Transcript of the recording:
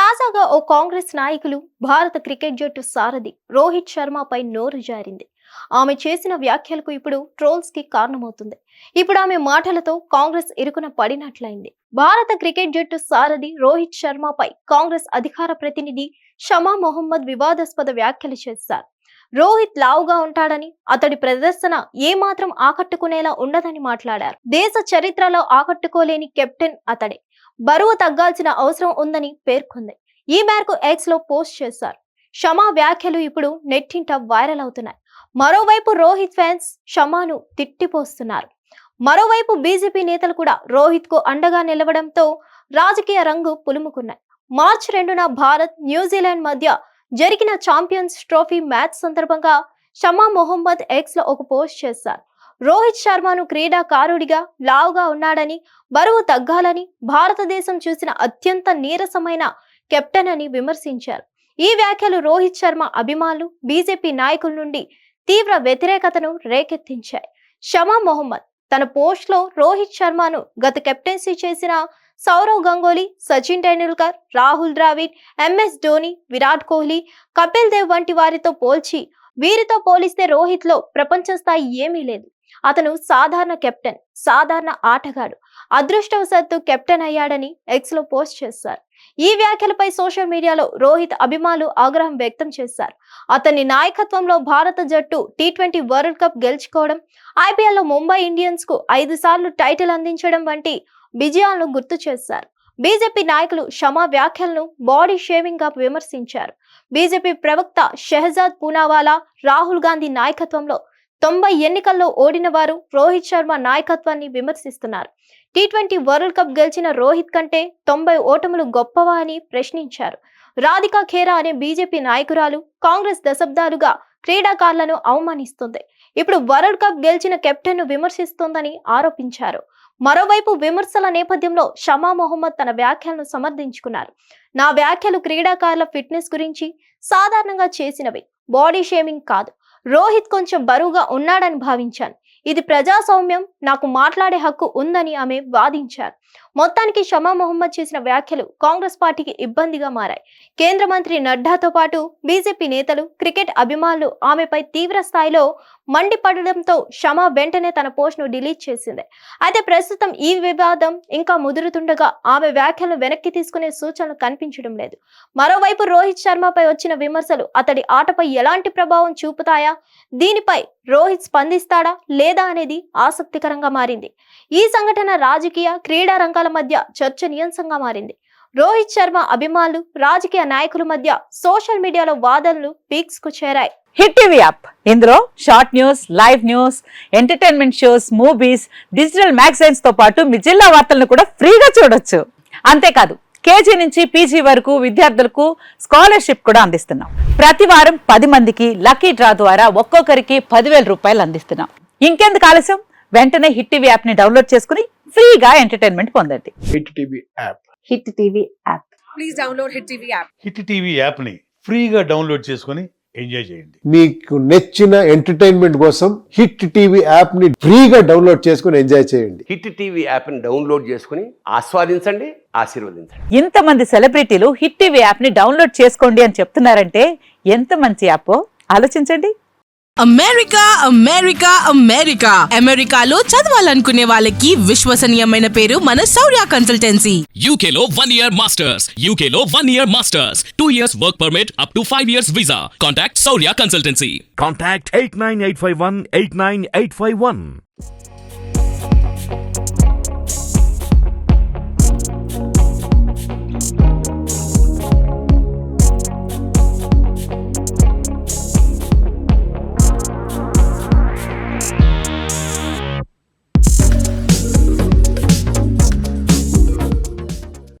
తాజాగా ఓ కాంగ్రెస్ నాయకులు భారత క్రికెట్ జట్టు సారథి రోహిత్ శర్మపై నోరు జారింది. ఆమె చేసిన వ్యాఖ్యలకు ఇప్పుడు ట్రోల్స్ కి కారణమవుతుంది. ఇప్పుడు ఆమె మాటలతో కాంగ్రెస్ ఇరుకున పడినట్లయింది. భారత క్రికెట్ జట్టు సారథి రోహిత్ శర్మపై కాంగ్రెస్ అధికార ప్రతినిధి షమా మొహమ్మద్ వివాదాస్పద వ్యాఖ్యలు చేశారు. రోహిత్ లావుగా ఉంటాడని, అతడి ప్రదర్శన ఏమాత్రం ఆకట్టుకునేలా ఉండదని మాట్లాడారు. దేశ చరిత్రలో ఆకట్టుకోలేని కెప్టెన్ అతడే, బరువు తగ్గాల్సిన అవసరం ఉందని పేర్కొంది. ఈ మేరకు ఎక్స్ లో పోస్ట్ చేశారు. షమా వ్యాఖ్యలు ఇప్పుడు నెట్టింట వైరల్ అవుతున్నాయి. మరోవైపు రోహిత్ ఫ్యాన్స్ షమాను తిట్టిపోస్తున్నారు. మరోవైపు బీజేపీ నేతలు కూడా రోహిత్ కు అండగా నిలవడంతో రాజకీయ రంగు పులుముకున్నాయి. మార్చి 2న భారత్ న్యూజిలాండ్ మధ్య జరిగిన ఛాంపియన్స్ ట్రోఫీ మ్యాచ్ సందర్భంగా షమా మొహమ్మద్ ఎక్స్ లో ఒక పోస్ట్ చేశారు. రోహిత్ శర్మను క్రీడాకారుడిగా లావుగా ఉన్నాడని, బరువు తగ్గాలని భారతదేశం చూసిన అత్యంత నీరసమైన కెప్టెన్ అని విమర్శించారు. ఈ వ్యాఖ్యలు రోహిత్ శర్మ అభిమానులు, బీజేపీ నాయకుల నుండి తీవ్ర వ్యతిరేకతను రేకెత్తించాయి. షమా మొహమ్మద్ తన పోస్ట్ లో రోహిత్ శర్మను గత కెప్టెన్సీ చేసిన సౌరవ్ గంగూలీ, సచిన్ టెండూల్కర్, రాహుల్ ద్రావిడ్, ఎంఎస్ ధోని, విరాట్ కోహ్లీ, కపిల్ దేవ్ వంటి వారితో పోల్చి, వీరితో పోలిస్తే రోహిత్ లో ప్రపంచ స్థాయి ఏమీ లేదు. అతను సాధారణ కెప్టెన్, సాధారణ ఆటగాడు, అదృష్టవశాత్తు కెప్టెన్ అయ్యాడని ఎక్స్ లో పోస్ట్ చేశారు. ఈ వ్యాఖ్యలపై సోషల్ మీడియాలో రోహిత్ అభిమానులు ఆగ్రహం వ్యక్తం చేశారు. అతని నాయకత్వంలో భారత జట్టు టీ20 వరల్డ్ కప్ గెలుచుకోవడం, ఐపీఎల్ లో ముంబై ఇండియన్స్ కు 5 సార్లు టైటిల్ అందించడం వంటి విజయాలను గుర్తు చేశారు. బీజేపీ నాయకులు షమా వ్యాఖ్యలను బాడీ షేవింగ్ గా విమర్శించారు. బీజేపీ ప్రవక్త షెహజాద్ పూనావాలా, రాహుల్ గాంధీ నాయకత్వంలో 90 ఎన్నికల్లో ఓడిన వారు రోహిత్ శర్మ నాయకత్వాన్ని విమర్శిస్తున్నారు. టీ20 వరల్డ్ కప్ గెలిచిన రోహిత్ కంటే 90 ఓటములు గొప్పవా అని ప్రశ్నించారు. రాధికా ఖేరా అనే బీజేపీ నాయకురాలు కాంగ్రెస్ దశాబ్దాలుగా క్రీడాకారులను అవమానిస్తుంది. ఇప్పుడు వరల్డ్ కప్ గెలిచిన కెప్టెన్ ను విమర్శిస్తోందని ఆరోపించారు. మరోవైపు విమర్శల నేపథ్యంలో షమా మొహమ్మద్ తన వ్యాఖ్యలను సమర్థించుకున్నారు. నా వ్యాఖ్యలు క్రీడాకారుల ఫిట్నెస్ గురించి సాధారణంగా చేసినవి, బాడీ షేమింగ్ కాదు. రోహిత్ కొంచెం బరువుగా ఉన్నాడని భావించాను. ఇది ప్రజాస్వామ్యం, నాకు మాట్లాడే హక్కు ఉందని ఆమె వాదించారు. మొత్తానికి షమా మొహమ్మద్ చేసిన వ్యాఖ్యలు కాంగ్రెస్ పార్టీకి ఇబ్బందిగా మారాయి. కేంద్ర మంత్రి నడ్డాతో పాటు బీజేపీ నేతలు, క్రికెట్ అభిమానులు ఆమెపై తీవ్ర స్థాయిలో మండిపడడంతో షమా వెంటనే తన పోస్ట్ ను డిలీట్ చేసింది. అయితే ప్రస్తుతం ఈ వివాదం ఇంకా ముదురుతుండగా ఆమె వ్యాఖ్యలను వెనక్కి తీసుకునే సూచనలు కనిపించడం లేదు. మరోవైపు రోహిత్ శర్మపై వచ్చిన విమర్శలు అతడి ఆటపై ఎలాంటి ప్రభావం చూపుతాయా, దీనిపై రోహిత్ స్పందిస్తాడా లేదా అనేది ఆసక్తికరంగా మారింది. ఈ సంఘటన రాజకీయ, క్రీడా రంగాల మధ్య చర్చనీయాంశంగా మారింది. రోహిత్ శర్మ అభిమానులు, రాజకీయ నాయకుల మధ్య సోషల్ మీడియాలో వాదనలు పీక్స్ కు చేరాయి. హిట్ టీవీ యాప్, ఇందులో short news, live news, entertainment shows, movies, digital magazines తో పాటు మీ జిల్లా వార్తలను కూడా ఫ్రీగా చూడొచ్చు. అంతేకాదు, కేజీ నుంచి పీజీ వరకు విద్యార్థులకు స్కాలర్షిప్ కూడా అందిస్తున్నాం. ప్రతి వారం 10 మందికి లక్కీ డ్రా ద్వారా ఒక్కొక్కరికి 10,000 రూపాయలు అందిస్తున్నాం. ఇంకెందుకు ఆలస్యం, వెంటనే హిట్ టీవీ యాప్ ని డౌన్లోడ్ చేసుకుని ఫ్రీగా ఎంటర్టైన్మెంట్ పొందండి. Hit TV app. Hit TV app. Please download hit TV app. Hit TV app ని ఫ్రీగా డౌన్లోడ్ చేసుకుని ఎంజాయ్ చేయండి. మీకు నచ్చిన ఎంటర్టైన్మెంట్ కోసం హిట్ టీవీ యాప్ ని ఫ్రీగా డౌన్లోడ్ చేసుకుని ఎంజాయ్ చేయండి. హిట్ టీవీ యాప్ ని డౌన్లోడ్ చేసుకుని ఆస్వాదించండి, ఆశీర్వదించండి. ఇంతమంది సెలబ్రిటీలు హిట్ టీవీ యాప్ ని డౌన్లోడ్ చేసుకోండి అని చెప్తున్నారంటే ఎంత మంచి యాప్ ఆలోచించండి. అమెరికా అమెరికా అమెరికా అమెరికాలో చదవాలనుకునే వాళ్ళకి విశ్వసనీయమైన పేరు మన శౌర్య కన్సల్టెన్సీ. UK లో 1 year masters. UK లో 1 year masters. 2 years work permit up to 5 years visa. Contact Saurya Consultancy. Contact 89851 89851.